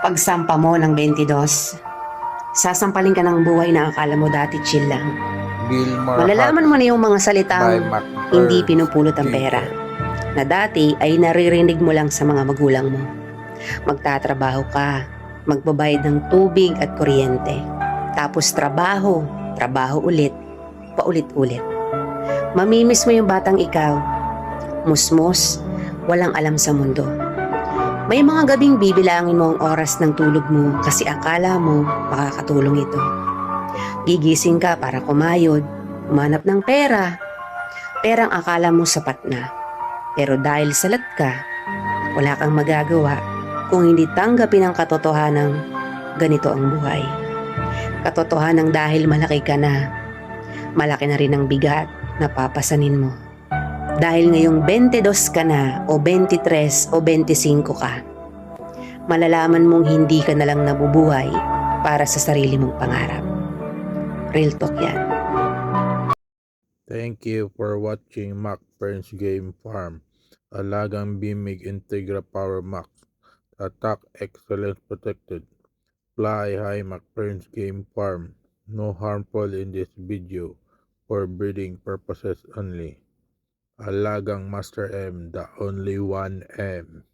Pagsampa mo ng 22, sasampalin ka ng buhay na akala mo dati chill lang. Gilmore Malalaman mo na yung mga by salitang Mac hindi Burns pinupulot ang pera, Jr. na dati ay naririnig mo lang sa mga magulang mo. Magtatrabaho ka, magbabayad ng tubig at kuryente. Tapos trabaho, trabaho ulit, paulit-ulit. Mamimiss mo yung batang ikaw, musmos, walang alam sa mundo. May mga gabing bibilangin mo ang oras ng tulog mo kasi akala mo makakatulong ito. Gigising ka para kumayod, umanap ng pera, perang akala mo sapat na. Pero dahil salat ka, wala kang magagawa kung hindi tanggapin ang katotohanang ganito ang buhay. Katotohanang dahil malaki ka na, malaki na rin ang bigat na papasanin mo. Dahil ngayong 22 ka na o 23 o 25 ka, malalaman mong hindi ka na lang nabubuhay para sa sarili mong pangarap. Real talk yan. Thank you for watching Mac Burns Game Farm. Alagang Bimig Integra Power Max. Attack Excellence Protected. Fly high Mac Burns Game Farm. No harmful in this video. For breeding purposes only. Alagang Master M, the only one M.